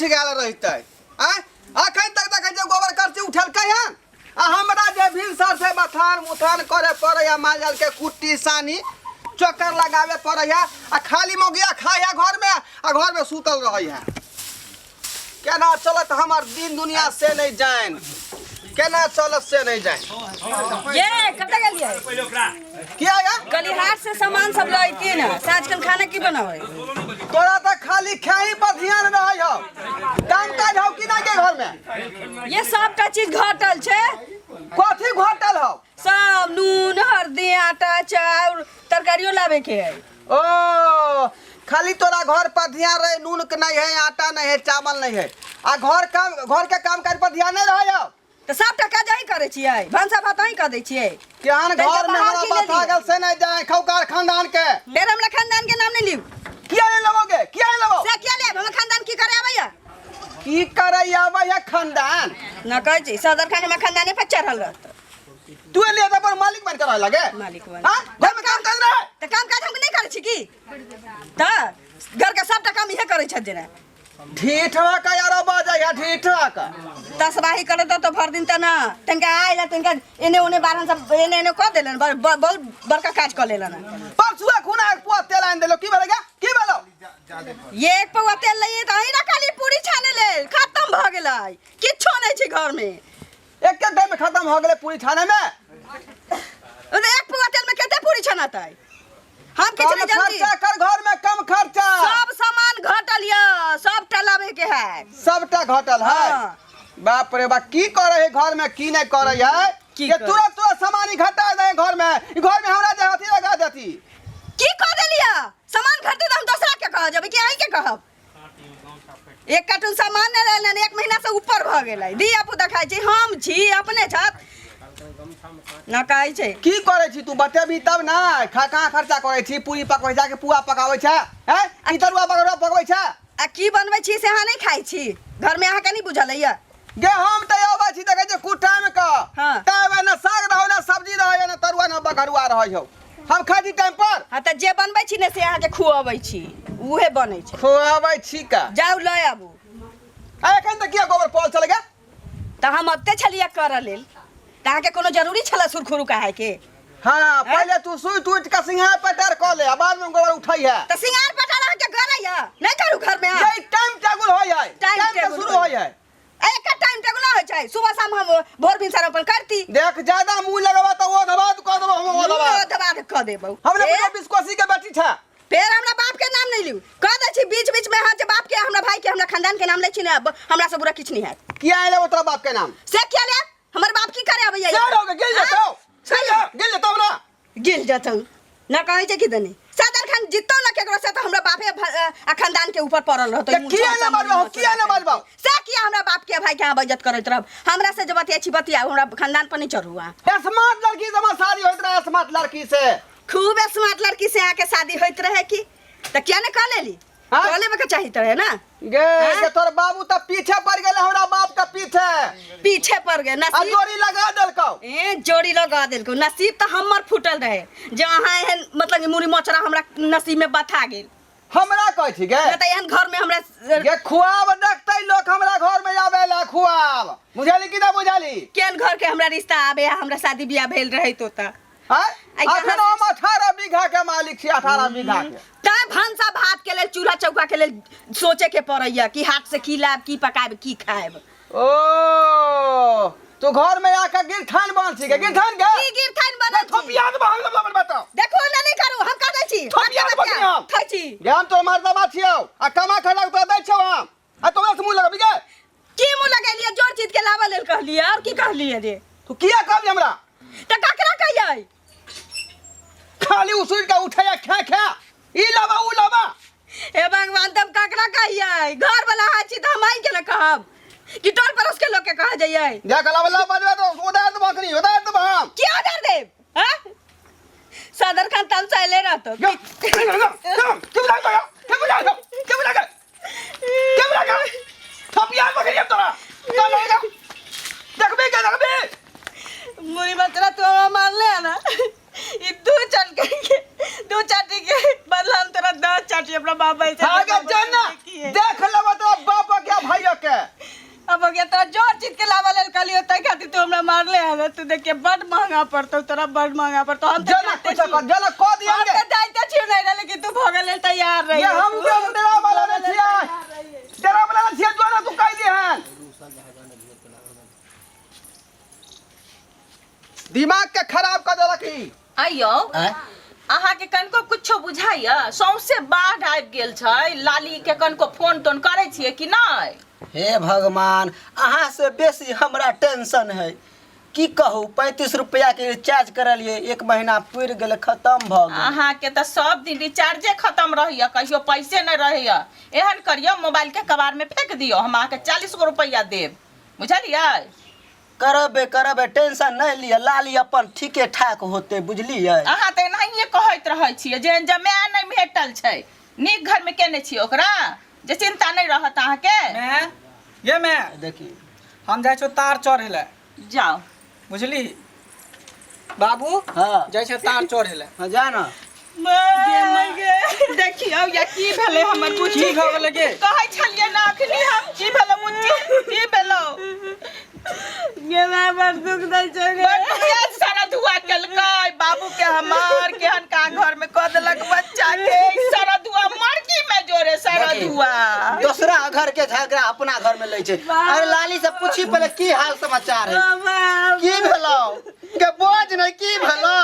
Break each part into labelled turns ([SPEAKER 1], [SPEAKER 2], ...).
[SPEAKER 1] उठ गेल रहते अखन तक देखे गोबर करची उठल कहियन आ हमरा जे भिनसर से बथान मुथान करे पड़े माल जाल के कुट्टी सानी चोकर लगावे पड़े आ खाली मोगिया खाया घर में आ घर में सुतल रहे है केना चलत हमार दिन दुनिया से नहीं जान केना चलत से नहीं जाए
[SPEAKER 2] ये कत गेलिए
[SPEAKER 1] क्या या
[SPEAKER 2] गलिहाट से सामान सब लैती ना साँझ खाना की बनावे
[SPEAKER 1] तोरा तो खाली खाई पर ध्यान रहे हो काम काज हो कि ना के घर में
[SPEAKER 2] ये सबटा चीज घटल छे
[SPEAKER 1] कथी घटल हो
[SPEAKER 2] सब नून हल्दी आटा चाउर तरकारियों लावे के है
[SPEAKER 1] ओ खाली तोरा घर पर ध्यान रहे नून के नहीं है आटा नहीं है चावल नहीं है आ घर के काम काज पर ध्यान नहीं रहे हो
[SPEAKER 2] तो सबटा काज ही करे छियै भंसा भात ही कर दै छियै
[SPEAKER 1] केहन घर में हमरा बता गेल से नहीं जाए खौकार खानदान के
[SPEAKER 2] फिर हमरा खानदान के नाम नहीं लियो
[SPEAKER 1] किया नहीं लोगे किया नहीं लोगो
[SPEAKER 2] से क्या लेब हम खानदान की करे आबैया
[SPEAKER 1] की करे आबैया खानदान
[SPEAKER 2] न कहै छी सदर खान में खानदाने पर चढ़ल रहत
[SPEAKER 1] तू ले जा पर मालिक बन कर लगे
[SPEAKER 2] मालिक बन
[SPEAKER 1] हां घर में काम कर रहा है
[SPEAKER 2] तो काम काज हम नहीं करे छी की त घर के सबटा काम इहे करे छ जेना
[SPEAKER 1] ढीठवा का यार बाजा या ढीठवा का
[SPEAKER 2] तसबाही करे तो भर दिन त ना तनका आइला तनका एने ओने बारन सब एने एने क देलन बहुत बड़का काज क लेलन
[SPEAKER 1] परसुआ खुना एक पुआ तेल आन देलो की बोलेगा की बोलो
[SPEAKER 2] ये एक पुआ तेल लइए त हिना खाली पूरी छाने ले खत्म भ गेलै किछो नै छै घर में
[SPEAKER 1] एक दिन में खत्म हो गेले पूरी छाने में
[SPEAKER 2] एक पुआ तेल में केते पूरी छनातै हम किछ नहीं जानती
[SPEAKER 1] खर्चा कर घर में कम खर्चा
[SPEAKER 2] सब सामान घटल य सब टलावे के है
[SPEAKER 1] सबटा घटल है बाप रे बा की करे है घर में की नहीं करे है कि तुरंत सामान ही घटा दे घर में हमरा जे हथी लगा देती
[SPEAKER 2] की क देलिया सामान घटते त हम दूसरा के कह जब कि अही के कहब एक कार्टून सामान ने लेलन एक महीना से ऊपर भ गेलै दिया पुता खाइ छी हम छी अपने छत ना कहै छै
[SPEAKER 1] की करे छी तू बतेबी तब ना कहाँ खर्चा करे छी पूरी पकबै जाके पुआ पकाबै छै हैं की तरुआ पकबै छै
[SPEAKER 2] आ की बनबै छी से अहाँ नहीं खाइ छी घर में अहाँ के नहीं बुझल है
[SPEAKER 1] गे हम त आबै छी त जे कुटा में का
[SPEAKER 2] हां
[SPEAKER 1] तब ना साग रहो ना सब्जी रहो ना तरुआ ना बघरुआ रहो हो हम खाइ छी टाइम पर
[SPEAKER 2] हां त जे बनबै छी ने से अहाँ के खुआबै छी उहे बनै छै
[SPEAKER 1] खुआबै छी का
[SPEAKER 2] जाउ ल आबू
[SPEAKER 1] आ एखन त किया गोबर पॉल चले गे
[SPEAKER 2] त हम अत्ते छलिया कर लेल त अहाँ के कोनो जरूरी छला सुरखुरु का है के
[SPEAKER 1] हां पहले तू सुई टूट के सिंगार पटार क ले बाद में गोबर उठाई है
[SPEAKER 2] त सिंगार पटार अहाँ के करैया नहीं करू घर में
[SPEAKER 1] ये टाइम टेबल होय है
[SPEAKER 2] टाइम टेबल
[SPEAKER 1] शुरू होय है
[SPEAKER 2] एक टाइम टेबल होय छै सुबह शाम हम भोर भिनसर अपन करती
[SPEAKER 1] देख ज्यादा मुंह लगवा त वो दबा क देबो हम वो
[SPEAKER 2] दबा क देबो
[SPEAKER 1] हमने पूरा बिस्कोसी के बेटी था
[SPEAKER 2] फिर हमरा बाप के नाम नहीं लियो कह दे छी बीच बीच में हां जे बाप के हमरा भाई के हमरा खानदान के नाम ले छी ना हमरा से बुरा किछ नहीं है
[SPEAKER 1] किया आइले वो तोरा बाप के नाम
[SPEAKER 2] से क्या ले हमर बाप की करे आबैया
[SPEAKER 1] क्या होगा गिल जातो गिल जातो ना
[SPEAKER 2] गिल जातो ना कहै छै कि दनी सादर खान जितो ना केकरो से त हमरा बापे आ खानदान के ऊपर पड़ल रहतो
[SPEAKER 1] किया ना मारबो
[SPEAKER 2] से किया हमरा बाप के भाई के यहाँ इज्जत करैत रहब हमरा से जब बतिया हमरा खानदान पर नहीं चढ़ुआ
[SPEAKER 1] स्मार्ट लड़की से हमार शादी होइत रहे स्मार्ट लड़की से
[SPEAKER 2] खूब स्मार्ट लड़की से आके शादी होइत रहे की त क्या ने कह लेली कॉले में के चाहिए तो है ना
[SPEAKER 1] गे के तोर बाबू त पीछे पड़ गेले हमरा बाप का
[SPEAKER 2] पीछे पड़ गए नसीब
[SPEAKER 1] जोड़ी लगा देलको
[SPEAKER 2] जोड़ी लगा देलको नसीब त हमर फूटल रहे जे अहाँ एहन मतलब मुरी मोचरा हमरा नसीब में बथा गेल
[SPEAKER 1] हमरा कहै छी गे
[SPEAKER 2] त एहन घर में हमरा
[SPEAKER 1] गे खुआब देखतै लोग हमरा घर में आवेला खुआब बुझाली कि ना बुझाली
[SPEAKER 2] केन घर के हमरा रिश्ता आबे हमरा शादी बियाह भेल रहे तो त
[SPEAKER 1] हां अखन हम 18 बीघा के मालिक छी 18 बीघा के
[SPEAKER 2] तै भंसा भात के लेल चूल्हा चौका के लेल सोचे के पड़ैया कि हाथ से की लाब की पकाब की खाएब
[SPEAKER 1] ओ तो घर में आके गिरठान बन छी के गिरठान के
[SPEAKER 2] की गिरठान बन
[SPEAKER 1] थपिया दे भाग बताओ
[SPEAKER 2] देखो ना नहीं करू हम कर दै छी
[SPEAKER 1] थपिया दे बकिया
[SPEAKER 2] खाइ छी
[SPEAKER 1] ज्ञान तो मर्दबा छियो आ कमा खला तो दै छौ हम आ तोरा से मुंह लगबी गे
[SPEAKER 2] की मुंह लगेलिए जोर चीज के लावा लेल कहलिए और की कहलिए रे
[SPEAKER 1] तू किया कहली हमरा
[SPEAKER 2] त ककरा कहियै
[SPEAKER 1] खाली उसूल का उठाया खा ई लावा उ लावा
[SPEAKER 2] हे भगवान तब ककरा कहियै घर वाला हाची त हम आई के न कहब कि टोल पड़ोस के लोग के कह जाइए
[SPEAKER 1] देख लावा बजवा तो उधार तो बकरी उधार तो हम
[SPEAKER 2] की ऑर्डर दे हां सदर खान तन से ले रहा तो
[SPEAKER 1] क्यों लगा थपिया बकरी अब तोरा क्या लगेगा देखबे
[SPEAKER 2] मुरी बचरा तो मान ले ना ये दो चाटी के बदला हम तेरा 10 चाटी अपना बाप भाई से
[SPEAKER 1] आगे चलना देख लेबो तो बाप के भैया के
[SPEAKER 2] अब के तोरा जोर चीज के लावा लेल कलियो तै खातिर तू हमरा मारले है तू देख के बड़ महंगा पड़तो तोरा बड़ महंगा पड़तो हम
[SPEAKER 1] जना कुछ कर जना को दिएंगे
[SPEAKER 2] हम जाइते छी नहीं ना लेकिन तू भगल लेल तैयार रही
[SPEAKER 1] ये हम डेरा वाला नहीं छिया डेरा वाला नहीं छिया जो ना तू कह दिहन दिमाग के खराब कर देलक ई
[SPEAKER 3] आइयो अहाँ के कनको कुछो बुझाइया सौंसे बाढ़ आबि गेल छै लाली के कनको फोन तोन करे छियै कि नहीं
[SPEAKER 4] हे भगवान अहाँ से बेसी हमरा टेंशन है की कहू 35 रुपया के रिचार्ज करलिए 1 महीना पूर गेल खत्म भ गेल
[SPEAKER 3] अहाँ के त सब दिन रिचार्जे खत्म रहैया कहियो पैसे नहीं रहैया एहन करियो मोबाइल के कबाड़ में फेंक दियो हम अहाँ के 40 गो रुपया देब बुझलियै
[SPEAKER 4] करबे टेंशन नहीं लिया लाली अपन ठीके ठाक होते बुझलिए
[SPEAKER 3] अहाँ त एनाहिए कहैत रहै छियै जे जमाए नहीं भेटल छै नीक घर में केने छियै ओकरा जे चिंता नहीं रहत अहाँ के
[SPEAKER 5] मैं
[SPEAKER 4] देखी
[SPEAKER 5] हम जाय छो तार चढ़े ले
[SPEAKER 3] जाओ
[SPEAKER 5] बुझली बाबू
[SPEAKER 4] हां
[SPEAKER 5] जाय छो तार चढ़े ले
[SPEAKER 4] हां जा ना
[SPEAKER 3] देखियो या की भेले हमर बुच्ची
[SPEAKER 5] की भ गेल गे
[SPEAKER 3] कहै छलिए ना अखनी हम की भेलो बुच्ची की भेलो
[SPEAKER 2] गेला बड़ दुख दै छै गे
[SPEAKER 3] बटुआ सारा धुआ केलकै बाबू के हमार केहन का घर में क देलक बच्चा के सारा धुआ मरकी में जोरे सारा धुआ
[SPEAKER 4] दूसरा घर के झगड़ा अपना घर में ले छै अरे लाली से पूछी पहले की हाल समाचार है की भेलो के बोझ नहीं की भेलो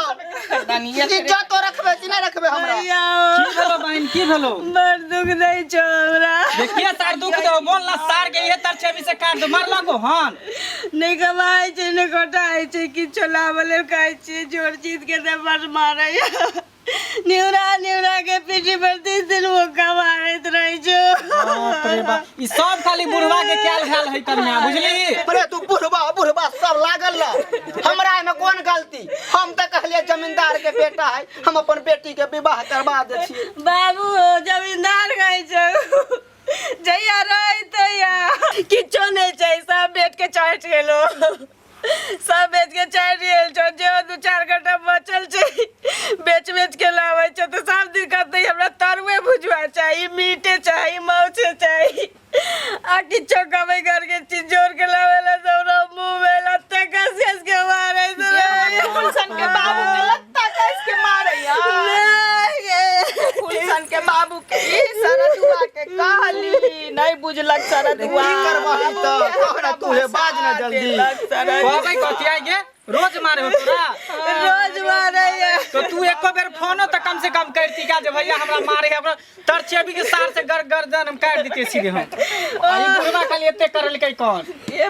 [SPEAKER 4] इज्जत तो रखबे कि नहीं रखबे हमरा
[SPEAKER 5] की भेलो बहन की भेलो
[SPEAKER 2] बड़ दुख दै छौ हमरा
[SPEAKER 5] देखिए तार दुख दो बोल ना सार के ये तार छेबी से काट दो मार लगो हन
[SPEAKER 2] नहीं कमाई छै नहीं घटाई छै किछो लावले खाई छै जोर चीज के दे बड़ मारै निउरा के पीठी पर 3 दिन वो कमारत रही छो
[SPEAKER 5] बाप रे बाप ई सब खाली बुढ़वा के क्याल भेल है तन्या बुझली
[SPEAKER 4] अरे तू बुढ़वा सब लागल ल हमरा में कौन गलती हम त कहलिए जमींदार के बेटा है हम अपन बेटी के विवाह करवा दे छी
[SPEAKER 2] बाबू जमींदार गई छौ जइया रही तैया किछो नहीं छै सब बेच के चढ़ गेलो सब बेच के चढ़ गेल छौ जे 2-4 घंटा बचल छै बेच के लाबै छौ तो सब दिन कहते हमरा तरुए भुजवा चाहिए मीटे चाहिए मौसे चाहिए आ किछो कबै घर के चीज जोड़ के लावेला सबरा मुंह में लत्ता कस के मारे
[SPEAKER 3] फुलसन के बाबू के लत्ता कस के मारैया फुलसन के बाबू के ई सारा धुआ के कहली नहीं बुझलक सारा धुआ
[SPEAKER 4] करवाही त कहना तू हे बाज ना जल्दी
[SPEAKER 5] कहबै कथि आइ गे रोज मारे हो तोरा
[SPEAKER 2] रोज मारे
[SPEAKER 5] तो तू एको बेर फोनो त कम से कम करती का जे भैया हमरा मारे हमरा तर छेबी के सार से गर्दन हम काट देते सीधे हम आई बुढ़वा खाली एते करल के कौन
[SPEAKER 3] ए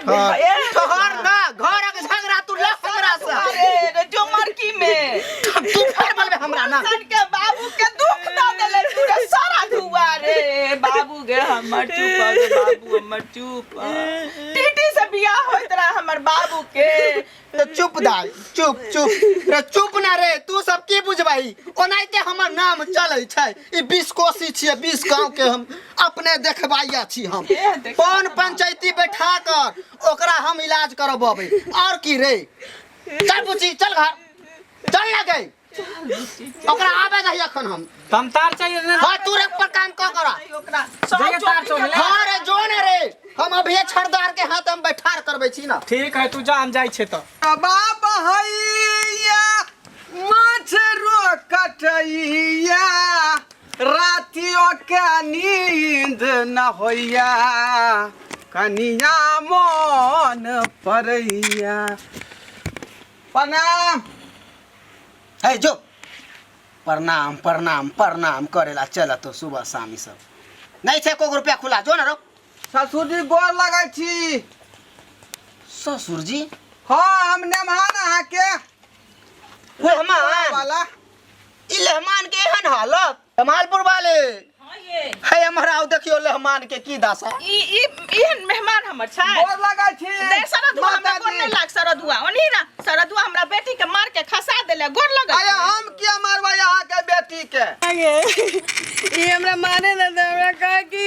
[SPEAKER 4] तोहर ना घर के झगड़ा तू लख हमरा से
[SPEAKER 3] अरे जो मरकी में
[SPEAKER 4] तू फेर बोलबे हमरा ना
[SPEAKER 3] फुलसन के बाबू के दुख द देले पूरा सारा धुआ रे बाबू गे हमर चुप गे बाबू हमर चुप टीटी से बियाह होइत रहा हमर बाबू के
[SPEAKER 4] तो चुप दाई चुप ना रे तू सब की बुझबाई ओनाइते हमर नाम चलै छै ई 20 कोसी छियै 20 गांव के हम अपने देखबाइया छी हम कौन पंचायती बैठा कर ओकरा हम इलाज करबबै और की रे चल बुची चल घर चल ना गई ओकरा आबे दही अखन हम
[SPEAKER 5] तम तार चाहिए ना
[SPEAKER 4] हां तू रे पर काम क करा
[SPEAKER 3] ओकरा
[SPEAKER 5] जगह तार चढ़ले
[SPEAKER 4] हां रे जो ने रे हम अभी छड़दार के हाथ हम बैठार करबै छी ना
[SPEAKER 5] ठीक है तू जान जाय छे तो
[SPEAKER 1] बाबा हैया मछरो कटैया रातियों के नींद न होइया कनिया मन परैया प्रणाम
[SPEAKER 4] है जो प्रणाम करेला चल तो सुबह शाम सब नहीं छे को रुपया खुला जो ना रो
[SPEAKER 1] ससुर जी गोर लगै छी
[SPEAKER 4] ससुर जी
[SPEAKER 1] हाँ हम मेहमान अहाँ के
[SPEAKER 4] मेहमान
[SPEAKER 1] वाला
[SPEAKER 4] ई मेहमान के एहन हालत कमालपुर वाले है हमरा देखियो मेहमान के की दशा
[SPEAKER 3] ई एहन मेहमान हमर छै
[SPEAKER 1] गोर लगै छी
[SPEAKER 3] दे सारा धुआ हमरा गोर नहीं लाग सारा धुआ ओनी ना सारा धुआ हमरा बेटी के मार के खसा देले गोर लगा
[SPEAKER 1] अरे हम किया मारबै अहाँ के बेटी के
[SPEAKER 2] ये हमरा माने ना दे हमरा कहा कि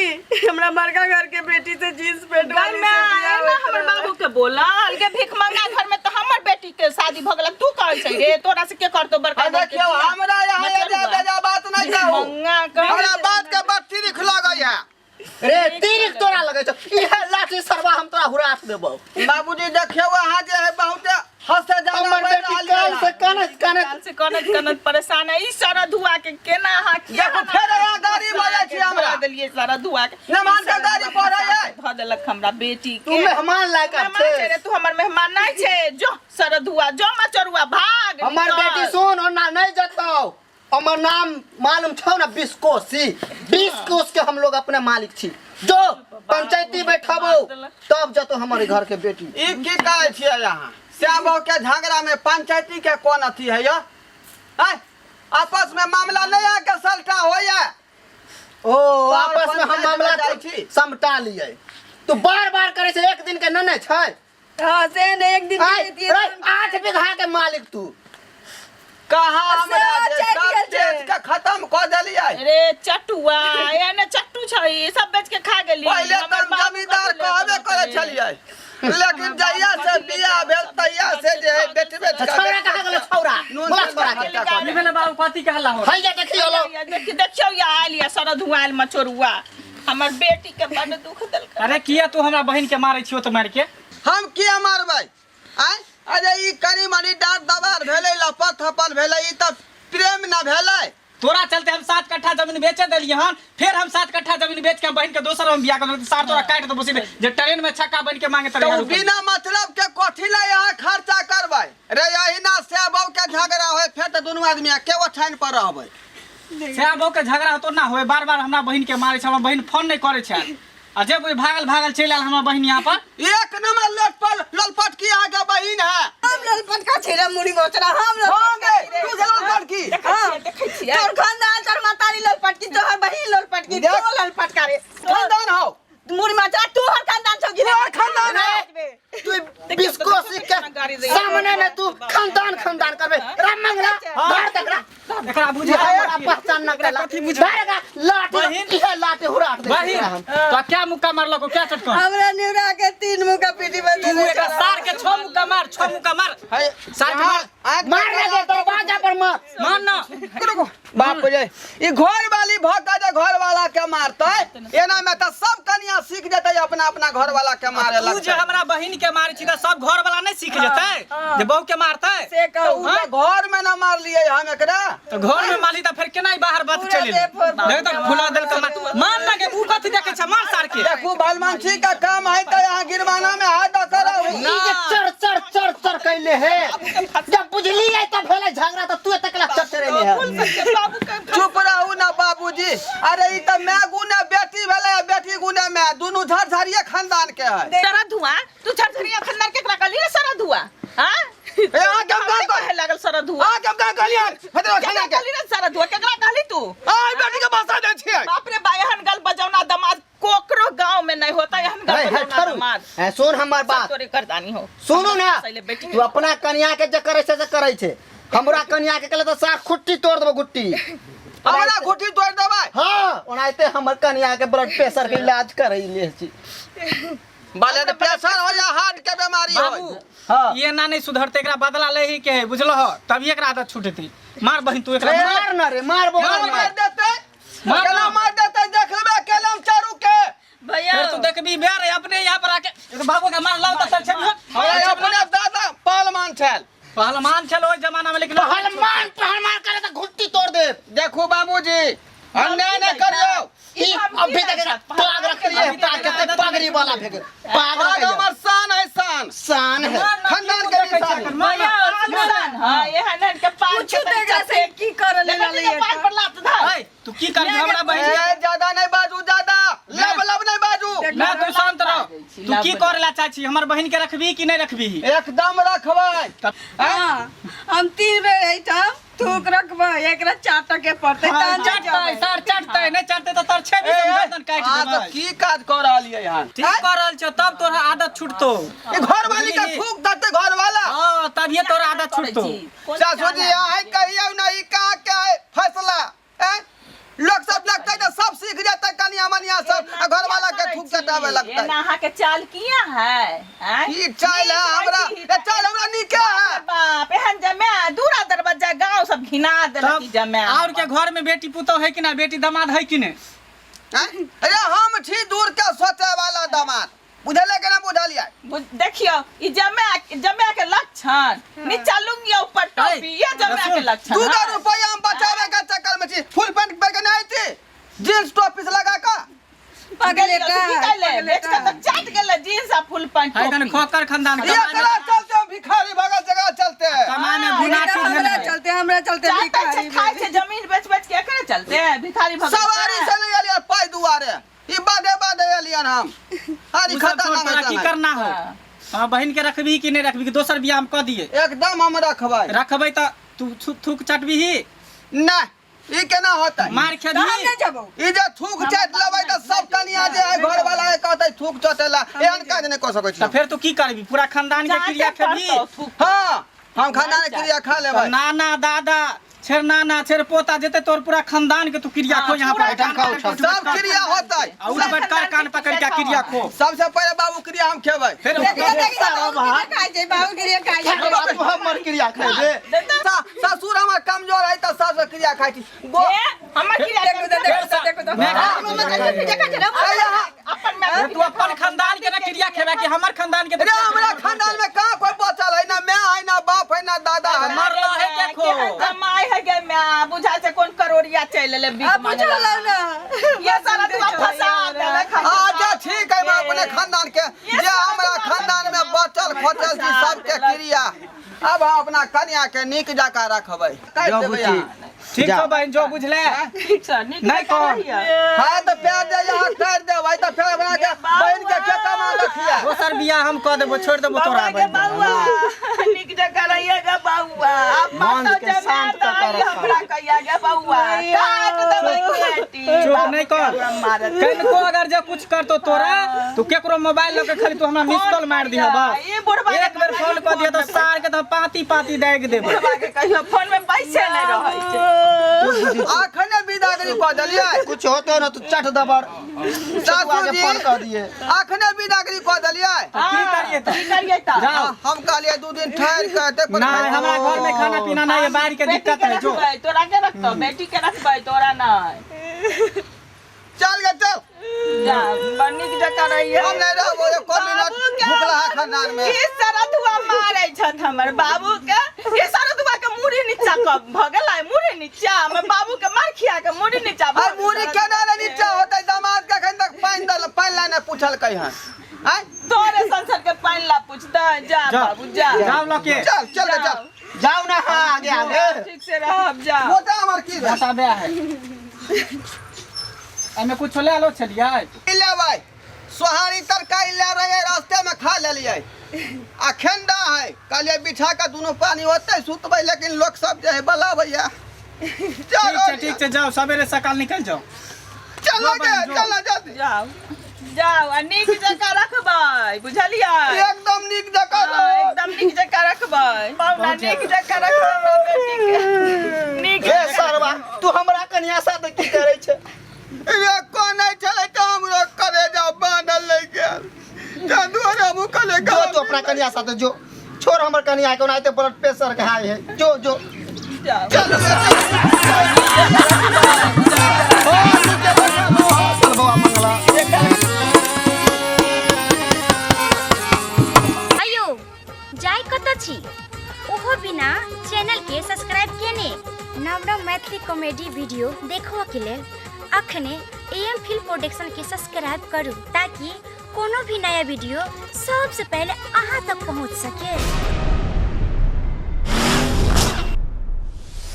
[SPEAKER 2] हमरा बड़का घर के बेटी से जींस पैंट वाली
[SPEAKER 3] घर में आया ना हमर बाबू के बोलल के भीख मंगा घर में तो हमर बेटी के शादी भ गेल तू कहै छै रे तोरा से के करतो बड़का घर के
[SPEAKER 1] देखियो हमरा यहाँ ये बेजा बात नहीं कहू
[SPEAKER 3] मंगा कर
[SPEAKER 1] हमरा बात के बत्ती लिख लगै है
[SPEAKER 4] रे तीर तोरा लगे छ इहे लाठी सरवा हम तोरा हुराट देबो।
[SPEAKER 1] बाबूजी देखियो अहाँ जे है बहुत हंसे जाना
[SPEAKER 4] हमर
[SPEAKER 1] बैठ
[SPEAKER 4] बेटी
[SPEAKER 1] रहल
[SPEAKER 4] काल से कनत कनत
[SPEAKER 3] काल से कनत परेशान है। ई सारा धुआ के केना अहाँ किया
[SPEAKER 1] देखो फेर यहाँ गाड़ी बजे छी हमरा
[SPEAKER 3] देलिए सारा धुआ के
[SPEAKER 1] मेहमान के गाड़ी पड़े है
[SPEAKER 3] ध देलक हमरा बेटी
[SPEAKER 4] तू
[SPEAKER 3] के।
[SPEAKER 4] मेहमान लायक
[SPEAKER 3] मेहमान
[SPEAKER 4] छे
[SPEAKER 3] छे रे, तू हमर मेहमान नहीं छे। जो सारा धुआ जो मचरुआ भाग
[SPEAKER 4] हमर
[SPEAKER 3] निकल।
[SPEAKER 4] बेटी सुन ओना नहीं जतो। हमर नाम मालूम छौ ना बिस्कोसी 20 कोस के हम लोग अपने मालिक छी। जो पंचायती बैठाबो तब जतो हमारे घर के बेटी।
[SPEAKER 1] ई की कहै छियै यहाँ श्याम बाबू के झगड़ा में पंचायती के कौन अथी है यो हैं आपस में मामला नहीं आके सलटा होया।
[SPEAKER 4] ओ आपस में हम मामला
[SPEAKER 1] जाइ छी।
[SPEAKER 4] समटा लिए। तू बार-बार करे से एक दिन के नने छै।
[SPEAKER 2] हां से ने एक दिन
[SPEAKER 4] आय, रे, 8 बीघा के मालिक तू।
[SPEAKER 1] कहाँ हमरा
[SPEAKER 2] से
[SPEAKER 1] जे
[SPEAKER 2] चेक
[SPEAKER 1] सब
[SPEAKER 2] गेल छै।
[SPEAKER 1] बेच के खत्म कर देलियै।
[SPEAKER 3] अरे चटुआ एने चट्टू छै सब बेच के खा गेली।
[SPEAKER 1] पहले
[SPEAKER 3] हमर
[SPEAKER 1] तो
[SPEAKER 3] बाबू
[SPEAKER 1] जमींदार
[SPEAKER 3] कथी ले
[SPEAKER 1] कहबे करे
[SPEAKER 3] करे?
[SPEAKER 1] छलियै लेकिन जहिया से बियाह भेल तहिया से जे है बेटबे
[SPEAKER 4] छौरा कहाँ गेलो छौरा? बोला छौरा के।
[SPEAKER 5] ई भेले बाबू कथी कहला हो
[SPEAKER 4] हैया देखियो लो।
[SPEAKER 3] देखियो या आलिया सारा धुआल मचरुआ हमर बेटी के बड़ दुख देलक।
[SPEAKER 5] अरे किया तू हमरा बहिन के मारै छियो त मार के
[SPEAKER 1] हम किया मारबै आय अरे ई कनी मनी डांट दबार भेलै लपत थपल भेलै ई त प्रेम न भेलै।
[SPEAKER 5] तोरा चलते हम 7 कट्ठा जमीन बेचे देलिए हन फिर हम 7 कट्ठा जमीन बेच के बहन के दोसर हम बियाह कर सार तोरा काट दो बसी जे ट्रेन में छक्का बन के मांगे
[SPEAKER 1] तो बिना मतलब के कोठी ले यहाँ खर्चा करबै रे यही ना से बाबू के झगड़ा होय फेर त दुनू आदमी के ओछाइन पर रहबै।
[SPEAKER 5] से बहु के झगड़ा तो ना होए बार-बार हमरा बहिन के मारे छ हमर बहिन फोन नहीं करे छ आ जे कोई भागल चल आल हमर बहिन यहाँ पर
[SPEAKER 1] एक नंबर ललपट की आगे बहिन है।
[SPEAKER 2] हम ललपट का छेरा मुड़ी मोचरा हम ललपट का
[SPEAKER 1] तू ललपट की
[SPEAKER 3] देखै छियै
[SPEAKER 2] तोर खानदान तोर मातारी ललपट की तोहर बहिन ललपट की
[SPEAKER 1] देख।
[SPEAKER 2] तो ललपट करे
[SPEAKER 1] खानदान हो
[SPEAKER 2] मुड़ी मोचरा तू हर खानदान छौ गिरे
[SPEAKER 1] तोहर खानदान है।
[SPEAKER 4] तू बिस्कोसी के सामने में तू खानदान करबे। राम मंगला बाहर तक
[SPEAKER 5] एकरा बुझे
[SPEAKER 4] हमरा पहचान न करेला।
[SPEAKER 5] कथी बुझे?
[SPEAKER 4] बाहर लाठी
[SPEAKER 5] बहिन।
[SPEAKER 4] इहे लाठी हुराट दे।
[SPEAKER 5] बहिन तो क्या मुक्का मारलो को क्या चटकन
[SPEAKER 2] हमरा निउरा के 3 मुका पीटी बंद
[SPEAKER 5] तू एकरा सार के 6 मुक्का मार 6 मुक्का मार
[SPEAKER 1] है
[SPEAKER 5] सार के मार
[SPEAKER 4] मार लगे तो बाजा पर मार।
[SPEAKER 5] मार ना
[SPEAKER 1] बाप रे ई घर वाली भक्का जे घर वाला के मारतै एना में त सब कनिया सीख जेतै अपना अपना घर वाला के मारे
[SPEAKER 5] तू जे
[SPEAKER 1] लगतै।
[SPEAKER 5] हमरा बहिन के मारे छी त सब घर वाला नहीं सीख जेतै जे बहू के मारतै
[SPEAKER 2] से कहू
[SPEAKER 1] उ त घर में न मार लिए हम एकरा
[SPEAKER 5] तो घर में माली त फिर केना बाहर बात
[SPEAKER 2] पूरा
[SPEAKER 5] चले
[SPEAKER 2] बेफोर
[SPEAKER 5] देख तक फुला देल के मार ना के ऊ कथी देखे छ मार सार के
[SPEAKER 1] देखू भलमानसी का काम है त यहाँ गिरवाना में हाथ करो।
[SPEAKER 4] ई जे चर कैले है जब बुझली है तब भेले झगड़ा तो तू तकला चचरे में है।
[SPEAKER 3] बाबू के
[SPEAKER 1] चुप रहू ना बाबूजी अरे ई त मैं गुने बेटी भेलै बेटी गुने मैं दुनू झरझरिये खानदान के है।
[SPEAKER 3] सारा धुआ तू छरछरिया खंडर केकरा कहली रे सारा धुआ हां
[SPEAKER 1] ए आ कम का
[SPEAKER 3] कहे लागल सारा धुआ
[SPEAKER 1] आ कम का कहलियन हेतरो
[SPEAKER 3] केकरा
[SPEAKER 1] खाना के
[SPEAKER 3] कहली रे सारा धुआ केकरा कहली तू
[SPEAKER 1] आ बेटी के भाषा दे छियै।
[SPEAKER 3] बाप रे बायहन गल बजौना दमाद कोकरो गांव में नहीं होता यहन गल बजौना दमाद
[SPEAKER 4] है सुन हमर बात
[SPEAKER 3] तोरे करदानी हो
[SPEAKER 4] सुनो ना
[SPEAKER 3] पहले बेटी
[SPEAKER 4] तू अपना कन्या के जे करे से करे छे हमरा कन्या के कहले तो साथ खुट्टी तोड़ देबो गुट्टी।
[SPEAKER 1] हमरा घुटी तोड़ देबै
[SPEAKER 4] हां ओनाइते हमर कन्या के ब्लड प्रेशर के इलाज करे ले छी।
[SPEAKER 1] ब्लड प्रेशर हो या हार्ट के बीमारी हो।
[SPEAKER 5] बाबू
[SPEAKER 4] हां
[SPEAKER 5] ये ना नहीं सुधरते एकरा बदला ले ही के है बुझलो हो तभी एकरा आदत छूटती मार बहिन तू एकरा
[SPEAKER 4] मार ना रे मार बो
[SPEAKER 1] मार देते
[SPEAKER 5] मार
[SPEAKER 1] केना मार देते देख लेबे केलम चारू के
[SPEAKER 3] भैया
[SPEAKER 5] फिर तू देखबी बेर अपने यहाँ पर आके तो बाबू के मार लाओ त चल
[SPEAKER 1] अरे अपने दादा पहलवान छल
[SPEAKER 5] पहलवान चलो ओइ जमाना में लेकिन
[SPEAKER 4] पहलवान करे तो घुट्टी तोड़ दे।
[SPEAKER 1] देखू बाबूजी अन्याय न करियो
[SPEAKER 4] ई अभी तक पाग रख लिए पाग पगड़ी वाला फेंक पाग
[SPEAKER 1] आज
[SPEAKER 4] रख
[SPEAKER 1] हमर शान है शान
[SPEAKER 4] शान है।
[SPEAKER 1] खानदान के निशान
[SPEAKER 3] भैया आसान हां यहन के पांच
[SPEAKER 2] कुछ देगा से की कर ले ले
[SPEAKER 3] पांच पर लात धर
[SPEAKER 5] ए तू की कर हमरा बहिन
[SPEAKER 1] ए ज्यादा नहीं बाजू ज्यादा लब नहीं बाजू
[SPEAKER 5] ना तू शांत रह तू की करेला चाची हमर बहिन के रखबी कि नहीं रखबी
[SPEAKER 1] एकदम रखबै।
[SPEAKER 2] हां हम 3 बेर आइटम थूक रखबा एकरा 4 टके पड़ते
[SPEAKER 5] चटतै सर चटतै नहीं चटतै तो तोर 6 भी गर्दन काट
[SPEAKER 1] आ तो
[SPEAKER 5] देबै
[SPEAKER 1] की काज कर रहलिए यहाँ
[SPEAKER 5] ठीक कर रहल छ तब तोरा आदत छूटतो
[SPEAKER 1] ई घर वाली का थूक देते घर वाला
[SPEAKER 5] हां तभिए तोरा आदत छूटतो
[SPEAKER 1] सासू जी आई कहियो नहीं का क्या फैसला हैं लोग सब लगता है सब सीख जाता है कनिया मनिया सब घर वाला के थूक चटावे लगता है।
[SPEAKER 3] नहा के चाल किया है
[SPEAKER 1] ई चाल है हमरा ए चाल हमरा निके है
[SPEAKER 3] बाप एहन जमे दूरा दरवाजा गांव सब घिना देलक
[SPEAKER 5] तब
[SPEAKER 3] जमे
[SPEAKER 5] और के घर में बेटी पुतौ है कि ना बेटी दामाद है कि नहीं
[SPEAKER 1] अरे हम छी दूर के सोचे वाला दामाद, बुझले के ना बुझलिए?
[SPEAKER 3] देखियो ई जमे के लक्षण, नीचा लुंगी ऊपर टोपी, ये जमे के लक्षण।
[SPEAKER 1] 2 रुपया हम बचावे के चक्कर में छी, फुल पैंट पहन के नहीं थी, जींस टोपी से लगा का
[SPEAKER 2] पगले का
[SPEAKER 3] बेच के तो चाट गेले जींस आ फुल पैंट
[SPEAKER 5] है तने
[SPEAKER 3] टोपी।
[SPEAKER 5] खोकर खानदान के
[SPEAKER 1] ये करा चलते हम भिखारी भगा जगह चलते हैं।
[SPEAKER 5] कमाने भुना चीज
[SPEAKER 2] हमरा चलते
[SPEAKER 3] चाटे खाए छे जमीन बेच के करे चलते हैं भिखारी भगत।
[SPEAKER 1] सवारी से ले आलिया पाई दुआरे, ई बादे एलियन हम। हरी खतरनाक
[SPEAKER 5] की करना हो। हां बहन के रखबी कि नहीं रखबी कि दोसर बियाह हम क दिए?
[SPEAKER 1] एकदम हम रखबै
[SPEAKER 5] त तू थूक चटबी ही
[SPEAKER 1] नहीं, ई केना होता
[SPEAKER 5] मार खेबी।
[SPEAKER 2] हम नहीं जबो।
[SPEAKER 1] ई जे थूक चाट लेबै त सब कनिया जे है घर वाला के कहतै थूक चटेला, एहन काज नहीं कर सकै छी।
[SPEAKER 5] त फिर तू की करबी? पूरा खानदान के क्रिया खेबी?
[SPEAKER 1] हां हम खानदान के क्रिया खा लेबै।
[SPEAKER 5] नाना दादा छेर नाना छेर पोता जेते तोर पूरा खानदान के तू क्रिया खो यहाँ पर।
[SPEAKER 1] सब क्रिया होतै,
[SPEAKER 5] और बटकर कान पकड़ के क्रिया खो।
[SPEAKER 1] सबसे पहले बाबू क्रिया हम खेबै,
[SPEAKER 5] फिर
[SPEAKER 2] खाइ छै बाबू गिरिया खाइ छै।
[SPEAKER 4] हमर क्रिया खाइबे।
[SPEAKER 1] ससुर हमर कमजोर है त सब क्रिया खाइ छी।
[SPEAKER 3] हमर क्रिया
[SPEAKER 2] देखो
[SPEAKER 5] तू अपन खानदान के ना क्रिया खेबे कि हमर खानदान के?
[SPEAKER 1] अरे हमरा खानदान में कहाँ कोई बचल है, ना मैं है ना बाप है ना दादा है।
[SPEAKER 5] मर रहे के खो।
[SPEAKER 3] कमाई है गे मैं बुझा से कोन करोड़िया चल ले बीच में ये सारा तू फंसा देले खा।
[SPEAKER 1] अच्छा ठीक है, मैं अपने खानदान के जे हमरा खानदान में बचल खोचल छी सबके क्रिया अब हम अपना कन्या के नीक जका रखबै। कह देबै
[SPEAKER 5] ठीक है बहन जो बुझले
[SPEAKER 3] ठीक है
[SPEAKER 5] नहीं कौन
[SPEAKER 1] हां तो प्यार दे यहाँ कर देबै त फिर अपना के बहन के खेता में रखिया।
[SPEAKER 5] दोसर बियाह हम क देबो, छोड़ देबो तोरा बहन।
[SPEAKER 3] बाबूआ निक जका रहिएगा बाबूआ आप
[SPEAKER 4] मन
[SPEAKER 3] मत
[SPEAKER 4] के शांत
[SPEAKER 3] जमा
[SPEAKER 4] कर
[SPEAKER 3] नहीं हमरा कहिएगा बाबूआ काट देबै बेटी।
[SPEAKER 5] चुप नहीं कर। कनको अगर जे कुछ करतो तोरा तू केकरो मोबाइल लेके खाली तू हमरा मिस कॉल मार दिया बस।
[SPEAKER 3] ये बुढ़वा
[SPEAKER 5] एक बेर फोन क दिया तो सार के तो पाती देग देबो।
[SPEAKER 3] बुढ़वा के कहियो फोन में पैसे नहीं रहै छै।
[SPEAKER 1] आखने विदागरी क देलियै,
[SPEAKER 4] कुछ होतो न तू चट दबर
[SPEAKER 1] सासू
[SPEAKER 4] के
[SPEAKER 1] जी
[SPEAKER 4] फोन कर दिए।
[SPEAKER 1] आखने विदागरी क देलियै।
[SPEAKER 5] की करिए त?
[SPEAKER 3] की करिए त?
[SPEAKER 5] जाओ।
[SPEAKER 1] हम कहलिए 2 दिन ठहर के ते
[SPEAKER 5] नहीं हमरा घर में खाना पीना नहीं है, बाहर के दिक्कत है जो।
[SPEAKER 3] तोरा के रखतो बेटी के रखबै तोरा नहीं।
[SPEAKER 1] चल गे चल
[SPEAKER 3] जा बनी के जका रहिए।
[SPEAKER 1] हम नहीं रहबो एको मिनट भुखला है खानदान में।
[SPEAKER 3] ई सारा दुआ मारै छथ हमर बाबू के। ई सारा दुआ के मुड़ी नीचा क भगलै मुड़ी नीचा हमर बाबू के मार खिया के मुड़ी नीचा
[SPEAKER 1] भाई मुरी केना रे नीचा होतै? दामाद के अखन तक पाइन ला नहीं पूछल कहि हन। आय
[SPEAKER 3] तोरे संसार के पानी ला पूछता जा बाबू जा
[SPEAKER 5] जाओ लके
[SPEAKER 1] चल चल गे चल
[SPEAKER 4] जाओ ना हाँ आगे आगे।
[SPEAKER 3] ठीक से रहब जा।
[SPEAKER 1] मोटा हमर की रे
[SPEAKER 5] मोटा बे है एमे कुछ ले आलो छलिए
[SPEAKER 1] ले भाई सोहारी तरकारी ले रहे रास्ते में खा लेलिए। आ खेंडा है कहलिए बिछा के दोनों पानी होते सुतबै, लेकिन लोग सब जे है बला भैया
[SPEAKER 5] ठीक है जाओ सवेरे सकाल निकल जाओ।
[SPEAKER 1] चल गे चल जल्दी
[SPEAKER 3] जाओ जाओ आ नीक जका रखबै बुझलियै?
[SPEAKER 1] एकदम नीक जका
[SPEAKER 3] एकदम नीक जका रखबै पावना नीक जका रखबै बेटी के नीक
[SPEAKER 4] ए सरवा तू हमरा कन्या साथ की करे छे?
[SPEAKER 1] ये कोन है चले त हमरो करे जा बांधल ले गेल जादूरा मुकले
[SPEAKER 4] जो तू अपना कन्या साथ जो, छोड़ हमर कन्या के ओनाइते ब्लड प्रेशर के हाई है। जो जो
[SPEAKER 3] जाओ
[SPEAKER 1] चल
[SPEAKER 4] बाबा मंगला।
[SPEAKER 6] आयो जाय कत छी ओहो बिना चैनल के सब्सक्राइब केने नव नव मैथिली कॉमेडी वीडियो देखो के लेल अखने एम फिल्म प्रोडक्शन के सब्सक्राइब करू ताकि कोनो भी नया वीडियो सबसे पहले अहाँ तक पहुंच सके।